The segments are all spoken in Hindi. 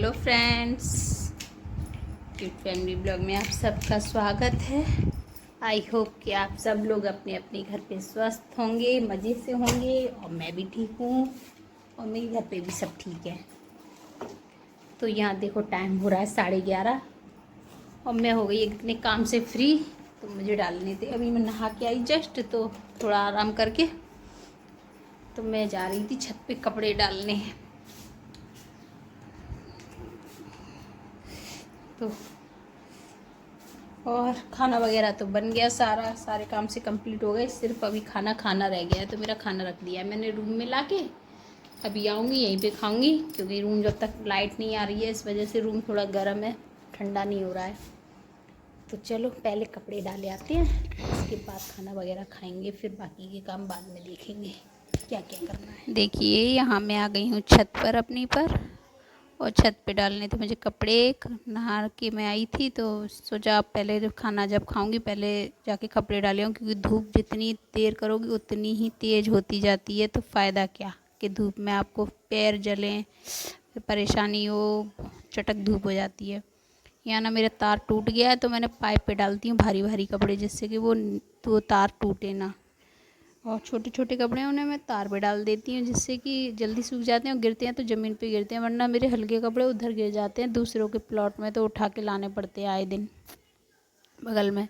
Hello friends, cute family blog में आप सबका स्वागत है। आई होप कि आप सब लोग अपने अपने घर पे स्वस्थ होंगे, मज़े से होंगे और मैं भी ठीक हूँ और मेरे घर पे भी सब ठीक है। तो यहाँ देखो टाइम हो रहा है 11:30 और मैं हो गई अपने काम से फ्री। तो मुझे डालने थे, अभी मैं नहा के आई जस्ट, तो थोड़ा आराम करके तो मैं जा रही थी छत पे कपड़े डालने। तो और खाना वगैरह तो बन गया, सारे काम से कंप्लीट हो गए, सिर्फ अभी खाना रह गया है। तो मेरा खाना रख दिया है मैंने रूम में लाके, अभी आऊँगी यहीं पे खाऊंगी, क्योंकि रूम जब तक लाइट नहीं आ रही है इस वजह से रूम थोड़ा गर्म है, ठंडा नहीं हो रहा है। तो चलो पहले कपड़े डाले आते हैं, उसके बाद खाना वगैरह खाएंगे, फिर बाकी के काम बाद में देखेंगे क्या क्या करना है। देखिए यहाँ मैं आ गई हूँ छत पर अपनी पर, और छत पे डालने थे मुझे कपड़े। नहा के मैं आई थी तो सोचा आप पहले खाना जब खाऊंगी पहले जाके कपड़े डाले हूँ, क्योंकि धूप जितनी देर करोगी उतनी ही तेज़ होती जाती है। तो फ़ायदा क्या कि धूप में आपको पैर जलें, फिर परेशानी हो, चटक धूप हो जाती है। यहाँ ना मेरा तार टूट गया है, तो मैंने पाइप पे डालती हूँ भारी भारी कपड़े, जिससे कि वो तार टूटे ना। और छोटे छोटे कपड़े हैं उन्हें मैं तार पे डाल देती हूँ, जिससे कि जल्दी सूख जाते हैं, और गिरते हैं तो ज़मीन पे गिरते हैं, वरना मेरे हल्के कपड़े उधर गिर जाते हैं दूसरों के प्लॉट में, तो उठा के लाने पड़ते हैं आए दिन बगल में।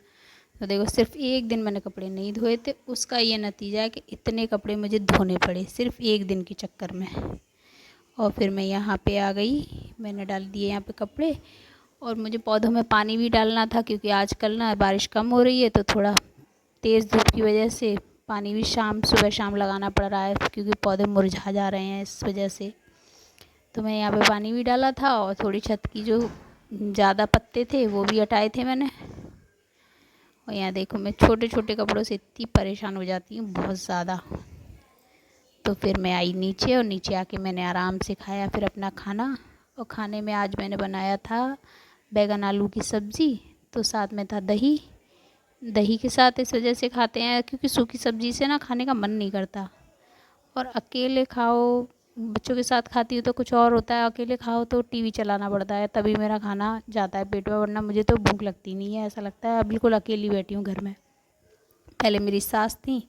तो देखो सिर्फ एक दिन मैंने कपड़े नहीं धोए थे, उसका ये नतीजा है कि इतने कपड़े मुझे धोने पड़े सिर्फ एक दिन के चक्कर में। और फिर मैं यहाँ पे आ गई, मैंने डाल दिए यहाँ पे कपड़े, और मुझे पौधों में पानी भी डालना था, क्योंकि आजकल ना बारिश कम हो रही है, तो थोड़ा तेज़ धूप की वजह से पानी भी सुबह शाम लगाना पड़ रहा है, क्योंकि पौधे मुरझा जा रहे हैं इस वजह से। तो मैं यहाँ पे पानी भी डाला था, और थोड़ी छत की जो ज़्यादा पत्ते थे वो भी हटाए थे मैंने। और यहाँ देखो मैं छोटे छोटे कपड़ों से इतनी परेशान हो जाती हूँ, बहुत ज़्यादा। तो फिर मैं आई नीचे, और नीचे आके मैंने आराम से खाया फिर अपना खाना। और खाने में आज मैंने बनाया था बैगन आलू की सब्ज़ी, तो साथ में था दही। दही के साथ इस वजह से खाते हैं क्योंकि सूखी सब्ज़ी से ना खाने का मन नहीं करता, और अकेले खाओ, बच्चों के साथ खाती हूँ तो कुछ और होता है, अकेले खाओ तो टीवी चलाना पड़ता है, तभी मेरा खाना जाता है पेट में, वरना मुझे तो भूख लगती नहीं है। ऐसा लगता है बिल्कुल अकेली बैठी हूँ घर में। पहले मेरी सास थी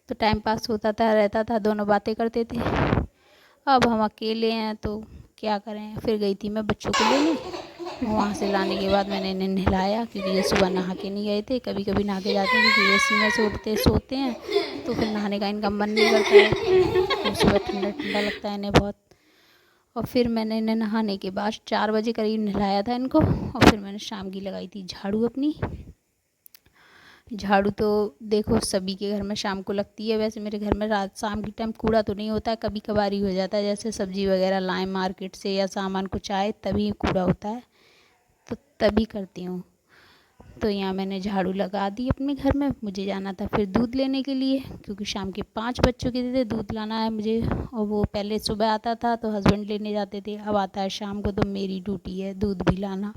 तो टाइम पास होता था, रहता था, दोनों बातें करते थे। अब हम अकेले हैं तो क्या करें। फिर गई थी मैं बच्चों को लेने, वहाँ से लाने के बाद मैंने इन्हें नहलाया, क्योंकि ये सुबह नहा के नहीं गए थे, कभी कभी नहा के जाते हैं, क्योंकि एसी में से उठते सोते हैं तो फिर नहाने का इनका मन नहीं करता है, तो सुबह ठंडा ठंडा लगता है इन्हें बहुत। और फिर मैंने इन्हें नहाने के बाद 4 बजे करीब नहलाया था इनको, और फिर मैंने शाम की लगाई थी झाड़ू अपनी। झाड़ू तो देखो सभी के घर में शाम को लगती है, वैसे मेरे घर में रात शाम के टाइम कूड़ा तो नहीं होता है, कभी कभार ही हो जाता है, जैसे सब्ज़ी वगैरह लाएँ मार्केट से या सामान कुछ आए तभी कूड़ा होता है, तो तभी करती हूँ। तो यहाँ मैंने झाड़ू लगा दी अपने घर में। मुझे जाना था फिर दूध लेने के लिए, क्योंकि शाम के 5 बज चुके थे, दूध लाना है मुझे। और वो पहले सुबह आता था तो हस्बैंड लेने जाते थे, अब आता है शाम को, तो मेरी ड्यूटी है दूध भी लाना।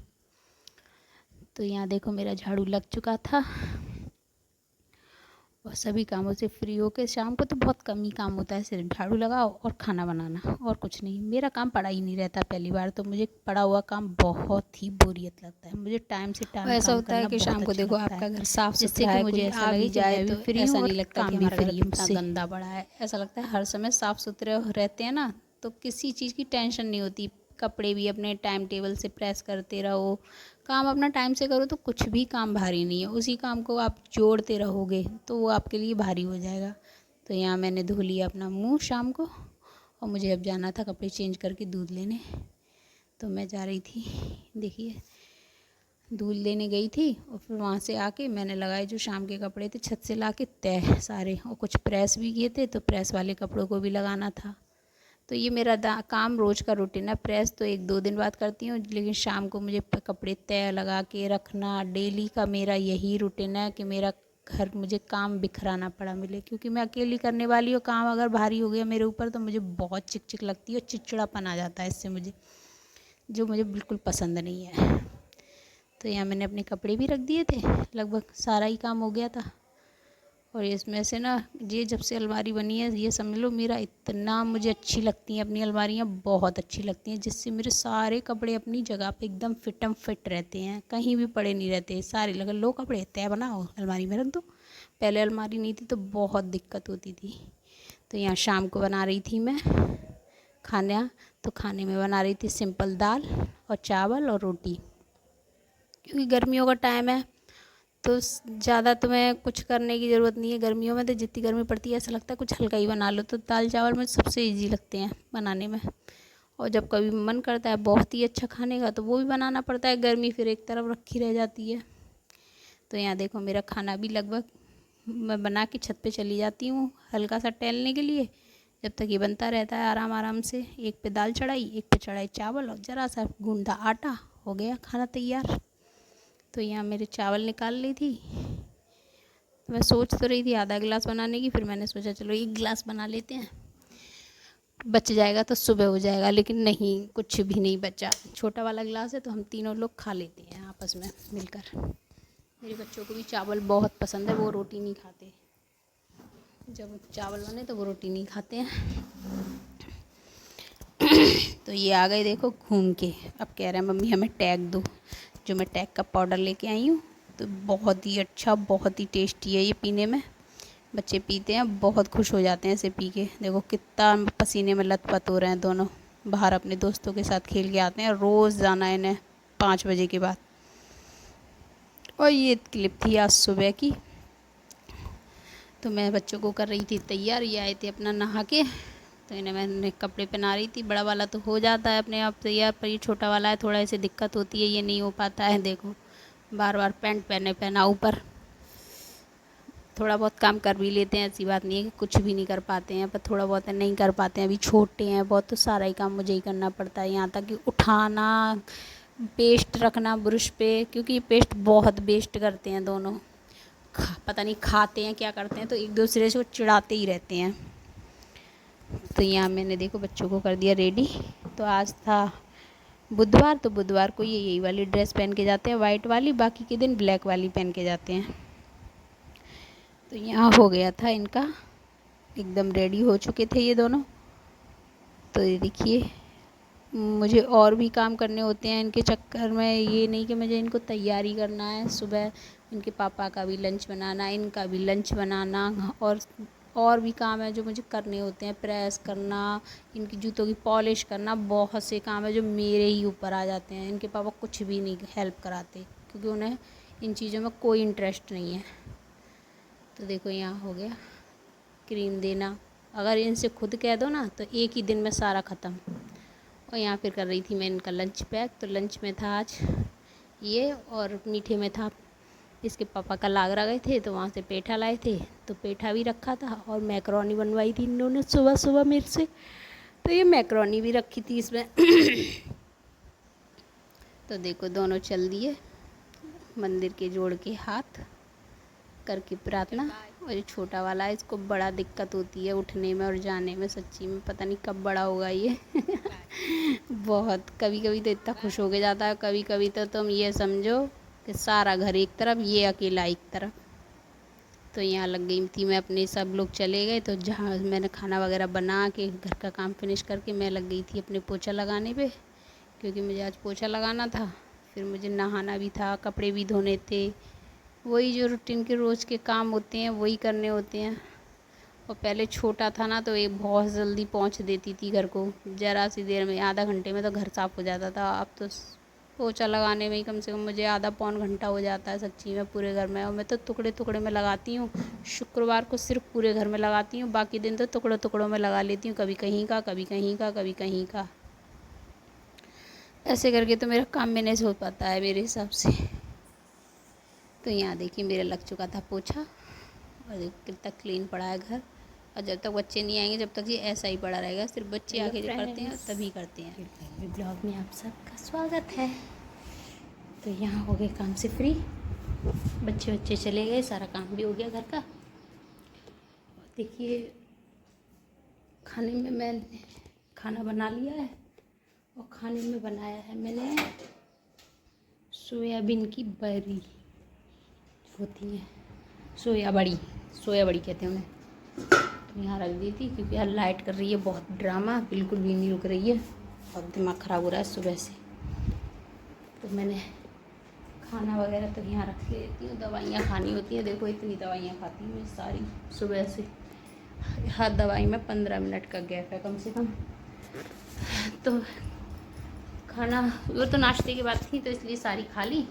तो यहाँ देखो मेरा झाड़ू लग चुका था, और सभी कामों से फ्री होकर शाम को तो बहुत कम ही काम होता है, सिर्फ झाड़ू लगाओ और खाना बनाना, और कुछ नहीं। मेरा काम पड़ा ही नहीं रहता पहली बार, तो मुझे पड़ा हुआ काम बहुत ही बोरियत लगता है। मुझे टाइम से टाइम ऐसा काम होता है करना कि बहुत शाम को अच्छा देखो लगता आपका है, घर साफ जिससे सुथरा कि है, मुझे कोई ऐसा आ लगे भी कि जाए मैं भी तो फ्री ऐसा हूँ नहीं और लगता कि काम भी हमारा फ्री घर है कितना मुझसे। गंदा पड़ा है। ऐसा लगता है हर समय साफ़ सुथरे रहते हैं ना, तो किसी चीज़ की टेंशन नहीं होती। कपड़े भी अपने टाइम टेबल से प्रेस करते रहो, काम अपना टाइम से करो, तो कुछ भी काम भारी नहीं है। उसी काम को आप जोड़ते रहोगे तो वो आपके लिए भारी हो जाएगा। तो यहाँ मैंने धो लिया अपना मुंह शाम को, और मुझे अब जाना था कपड़े चेंज करके दूध लेने। तो मैं जा रही थी, देखिए दूध लेने गई थी, और फिर वहाँ से आके मैंने लगाए जो शाम के कपड़े थे छत से लाके तय सारे, और कुछ प्रेस भी किए थे, तो प्रेस वाले कपड़ों को भी लगाना था। तो ये मेरा काम रोज़ का रूटीन है। प्रेस तो 1-2 दिन बाद करती हूँ, लेकिन शाम को मुझे कपड़े तय लगा के रखना डेली का मेरा यही रूटीन है, कि मेरा घर मुझे काम बिखरा ना पड़ा मिले, क्योंकि मैं अकेली करने वाली हूँ। काम अगर भारी हो गया मेरे ऊपर तो मुझे बहुत चिक लगती है, और चिड़चिड़ापन आ जाता है इससे मुझे, जो मुझे बिल्कुल पसंद नहीं है। तो यहाँ मैंने अपने कपड़े भी रख दिए थे, लगभग सारा ही काम हो गया था। और इसमें से ना ये जब से अलमारी बनी है ये समझ लो मेरा इतना मुझे अच्छी लगती हैं अपनी अलमारियाँ, बहुत अच्छी लगती हैं, जिससे मेरे सारे कपड़े अपनी जगह पे एकदम फिटम फिट रहते हैं, कहीं भी पड़े नहीं रहते। सारे लगे लो कपड़े तय बनाओ अलमारी में रख दो। पहले अलमारी नहीं थी तो बहुत दिक्कत होती थी। तो यहाँ शाम को बना रही थी मैं खाना। तो खाने में बना रही थी सिंपल दाल और चावल और रोटी, क्योंकि गर्मियों का टाइम है तो ज़्यादा तुम्हें कुछ करने की ज़रूरत नहीं है। गर्मियों में तो जितनी गर्मी पड़ती है ऐसा लगता है कुछ हल्का ही बना लो। तो दाल चावल मुझे सबसे इजी लगते हैं बनाने में। और जब कभी मन करता है बहुत ही अच्छा खाने का तो वो भी बनाना पड़ता है, गर्मी फिर एक तरफ रखी रह जाती है। तो यहाँ देखो मेरा खाना भी लगभग मैं बना के छत पे चली जाती हूँ हल्का सा टहलने के लिए, जब तक ये बनता रहता है आराम आराम से। एक पे दाल चढ़ाई, एक पे चढ़ाई चावल और ज़रा सा गूंदा आटा, हो गया खाना तैयार। तो यहाँ मेरे चावल निकाल ली थी। तो मैं सोच तो रही थी आधा गिलास बनाने की, फिर मैंने सोचा चलो 1 गिलास बना लेते हैं, बच जाएगा तो सुबह हो जाएगा। लेकिन नहीं, कुछ भी नहीं बचा। छोटा वाला गिलास है तो हम तीनों लोग खा लेते हैं आपस में मिलकर। मेरे बच्चों को भी चावल बहुत पसंद है, वो रोटी नहीं खाते। जब चावल बने तो वो रोटी नहीं खाते हैं। तो ये आ गए देखो घूम के। अब कह रहे हैं मम्मी हमें टैग दो। जो मैं टैग का पाउडर लेके आई हूँ, तो बहुत ही अच्छा, बहुत ही टेस्टी है ये पीने में। बच्चे पीते हैं, बहुत खुश हो जाते हैं इसे पी के। देखो कितना पसीने में लथपथ हो रहे हैं दोनों। बाहर अपने दोस्तों के साथ खेल के आते हैं, रोज़ जाना है इन्हें 5 बजे के बाद। और ये क्लिप थी आज सुबह की। तो मैं बच्चों को कर रही थी तैयार, ये आए थे अपना नहा के। तो इन्हें मैंने कपड़े पहना रही थी। बड़ा वाला तो हो जाता है अपने आप तैयार, पर ये छोटा वाला है थोड़ा ऐसे दिक्कत होती है, ये नहीं हो पाता है। देखो बार बार पैंट पहना ऊपर। थोड़ा बहुत काम कर भी लेते हैं, ऐसी बात नहीं है कि कुछ भी नहीं कर पाते हैं, पर थोड़ा बहुत नहीं कर पाते हैं, अभी छोटे हैं बहुत, तो सारा ही काम मुझे ही करना पड़ता है। यहाँ तक कि उठाना, पेस्ट रखना ब्रश पे, क्योंकि ये पेस्ट बहुत वेस्ट करते हैं दोनों। पता नहीं खाते हैं क्या करते हैं, तो एक दूसरे से वो चिढ़ाते ही रहते हैं। तो यहाँ मैंने देखो बच्चों को कर दिया रेडी। तो आज था बुधवार, तो बुधवार को ये यही वाली ड्रेस पहन के जाते हैं, वाइट वाली, बाकी के दिन ब्लैक वाली पहन के जाते हैं। तो यहाँ हो गया था इनका, एकदम रेडी हो चुके थे ये दोनों। तो ये देखिए मुझे और भी काम करने होते हैं इनके चक्कर में, ये नहीं कि मुझे इनको तैयारी करना है। सुबह इनके पापा का भी लंच बनाना, इनका भी लंच बनाना, और भी काम है जो मुझे करने होते हैं। प्रेस करना, इनकी जूतों की पॉलिश करना, बहुत से काम है जो मेरे ही ऊपर आ जाते हैं। इनके पापा कुछ भी नहीं हेल्प कराते, क्योंकि उन्हें इन चीज़ों में कोई इंटरेस्ट नहीं है। तो देखो यहाँ हो गया क्रीम देना। अगर इनसे खुद कह दो ना तो एक ही दिन में सारा ख़त्म। और यहाँ फिर कर रही थी मैं इनका लंच पैक। तो लंच में था आज ये, और मीठे में था इसके पापा कल आगरा गए थे तो वहाँ से पेठा लाए थे, तो पेठा भी रखा था। और मैकरोनी बनवाई थी इन्होंने सुबह सुबह मेरे से, तो ये मैकरोनी भी रखी थी इसमें। तो देखो दोनों चल दिए मंदिर के जोड़ के हाथ करके प्रार्थना। और ये छोटा वाला है, इसको बड़ा दिक्कत होती है उठने में और जाने में, सच्ची में पता नहीं कब बड़ा होगा ये। बहुत कभी कभी तो इतना खुश हो के जाता है, कभी कभी तो तुम ये समझो कि सारा घर एक तरफ, ये अकेला एक तरफ। तो यहाँ लग गई थी मैं अपने, सब लोग चले गए तो जहाँ मैंने खाना वगैरह बना के घर का काम फिनिश करके मैं लग गई थी अपने पोछा लगाने पे, क्योंकि मुझे आज पोछा लगाना था। फिर मुझे नहाना भी था, कपड़े भी धोने थे, वही जो रूटीन के रोज़ के काम होते हैं वही करने होते हैं। और पहले छोटा था ना तो ये बहुत जल्दी पहुंच देती थी घर को, ज़रा सी देर में, आधा घंटे में तो घर साफ़ हो जाता था। अब तो पोछा लगाने में ही कम से कम मुझे आधा पौन घंटा हो जाता है सच्ची में पूरे घर में। और मैं तो टुकड़े टुकड़े में लगाती हूँ, शुक्रवार को सिर्फ पूरे घर में लगाती हूँ, बाकी दिन तो टुकड़ों टुकड़ों में लगा लेती हूँ, कभी कहीं का, कभी कहीं का, कभी कहीं का। ऐसे करके तो मेरा काम मैनेज हो पाता है मेरे हिसाब से। तो यहाँ देखिए मेरा लग चुका था पोछा, और कितना क्लीन पड़ा है घर। और जब तक बच्चे नहीं आएंगे जब तक ये ऐसा ही पड़ा रहेगा, सिर्फ बच्चे आके जो करते हैं तभी करते हैं। ब्लॉग में आप सबका स्वागत है। तो यहाँ हो गए काम से फ्री, बच्चे चले गए, सारा काम भी हो गया घर का। और देखिए खाने में मैंने खाना बना लिया है, और खाने में बनाया है मैंने सोयाबीन की बड़ी होती है, सोया बड़ी, सोया बड़ी कहते हैं उन्हें। तो यहाँ रख दी थी क्योंकि यार लाइट कर रही है बहुत ड्रामा, बिल्कुल भी नहीं रुक रही है, बहुत दिमाग ख़राब हो रहा है सुबह से। तो मैंने खाना वगैरह तो यहाँ रख के देती हूँ, दवाइयाँ खानी होती हैं। देखो इतनी दवाइयाँ खाती हूँ मैं सारी सुबह से, हर दवाई में 15 मिनट का गैप है कम से कम। तो खाना वो तो नाश्ते के बाद थी तो इसलिए सारी खा ली,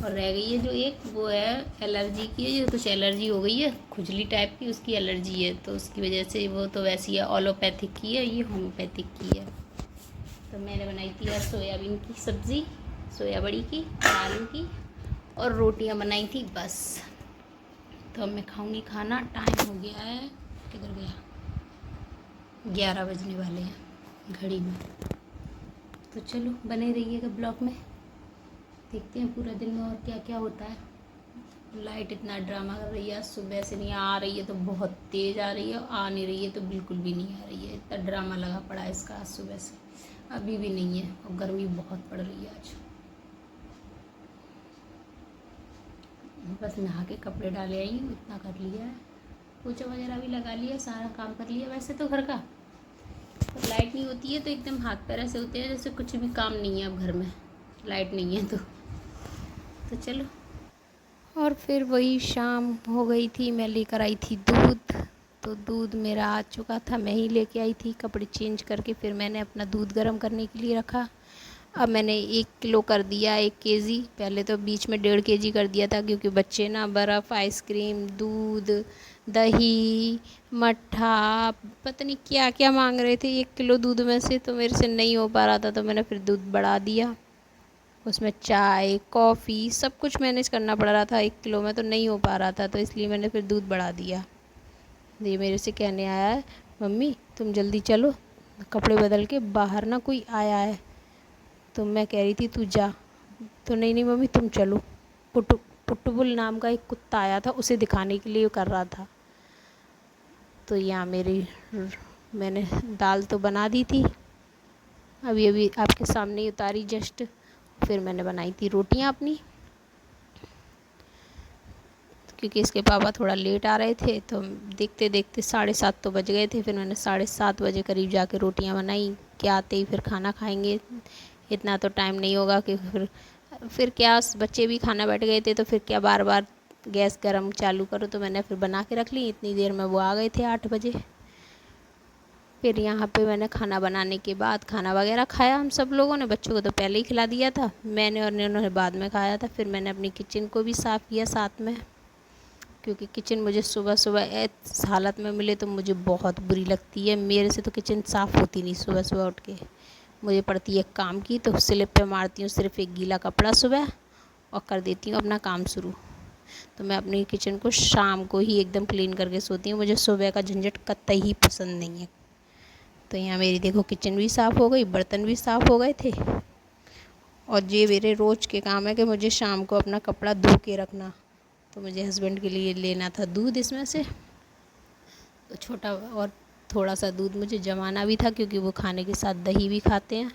और रह गई है जो एक, वो है एलर्जी की है, जो कुछ एलर्जी हो गई है खुजली टाइप की, उसकी एलर्जी है, तो उसकी वजह से वो तो वैसी है एलोपैथिक की है, ये होम्योपैथिक की है। तो मैंने बनाई थी यार सोयाबीन की सब्ज़ी, सोया बड़ी की, आलू की, और रोटियां बनाई थी बस। तो अब मैं खाऊंगी खाना। टाइम हो गया है, किधर गया, 11 बजने वाले हैं घड़ी में। तो चलो बने रहिएगा ब्लॉग में, देखते हैं पूरा दिन में और क्या क्या होता है। लाइट इतना ड्रामा कर रही है, सुबह से नहीं आ रही है तो बहुत तेज़ आ रही है, आ नहीं रही है तो बिल्कुल भी नहीं आ रही है। इतना ड्रामा लगा पड़ा है इसका आज सुबह से, अभी भी नहीं है, और गर्मी बहुत पड़ रही है आज। बस नहा के कपड़े डाले आई हूँ, इतना कर लिया है, पोछा वगैरह भी लगा लिया, सारा काम कर लिया वैसे तो घर का। तो लाइट नहीं होती है तो एकदम हाथ पैर ऐसे होते हैं जैसे कुछ भी काम नहीं है अब घर में, लाइट नहीं है तो चलो। और फिर वही शाम हो गई थी, मैं लेकर आई थी दूध। तो दूध मेरा आ चुका था, मैं ही लेके आई थी, कपड़े चेंज करके फिर मैंने अपना दूध गर्म करने के लिए रखा। अब मैंने 1 किलो कर दिया, 1 केजी। पहले तो बीच में 1.5 केजी कर दिया था क्योंकि बच्चे ना बर्फ़, आइसक्रीम, दूध, दही, मट्ठा, पता नहीं क्या क्या मांग रहे थे 1 किलो दूध में से। तो मेरे से नहीं हो पा रहा था तो मैंने फिर दूध बढ़ा दिया, उसमें चाय, कॉफ़ी सब कुछ मैनेज करना पड़ रहा था। 1 किलो में तो नहीं हो पा रहा था, तो इसलिए मैंने फिर दूध बढ़ा दिया। ये मेरे से कहने आया है, मम्मी तुम जल्दी चलो, कपड़े बदल के, बाहर ना कोई आया है। तो मैं कह रही थी तू जा, तो नहीं नहीं मम्मी तुम चलो। पुटबुल नाम का एक कुत्ता आया था, उसे दिखाने के लिए कर रहा था। तो यहाँ मैंने दाल तो बना दी थी, अभी अभी आपके सामने ही उतारी जस्ट। फिर मैंने बनाई थी रोटियाँ अपनी, क्योंकि इसके पापा थोड़ा लेट आ रहे थे तो देखते देखते 7:30 तो बज गए थे। फिर मैंने 7:30 बजे करीब जाके रोटियां बनाई कि आते ही फिर खाना खाएंगे, इतना तो टाइम नहीं होगा कि फिर क्या, बच्चे भी खाना बैठ गए थे तो फिर क्या बार बार गैस गरम चालू करो। तो मैंने फिर बना के रख ली, इतनी देर में वो आ गए थे 8 बजे। फिर यहाँ पे मैंने खाना बनाने के बाद खाना वगैरह खाया हम सब लोगों ने, बच्चों को तो पहले ही खिला दिया था मैंने, और उन्होंने बाद में खाया था। फिर मैंने अपनी किचन को भी साफ़ किया साथ में, क्योंकि किचन मुझे सुबह सुबह इस हालत में मिले तो मुझे बहुत बुरी लगती है। मेरे से तो किचन साफ़ होती नहीं, सुबह सुबह उठ के मुझे पड़ती है काम की। तो स्लिप पे मारती हूँ सिर्फ एक गीला कपड़ा सुबह और कर देती हूँ अपना काम शुरू। तो मैं अपनी किचन को शाम को ही एकदम क्लीन करके सोती हूँ, मुझे सुबह का झंझट कतई ही पसंद नहीं है। तो यहाँ मेरी देखो किचन भी साफ़ हो गई, बर्तन भी साफ़ हो गए थे। और ये मेरे रोज़ के काम है कि मुझे शाम को अपना कपड़ा धो के रखना। तो मुझे हस्बैंड के लिए लेना था दूध इसमें से, तो छोटा और थोड़ा सा दूध मुझे जमाना भी था क्योंकि वो खाने के साथ दही भी खाते हैं।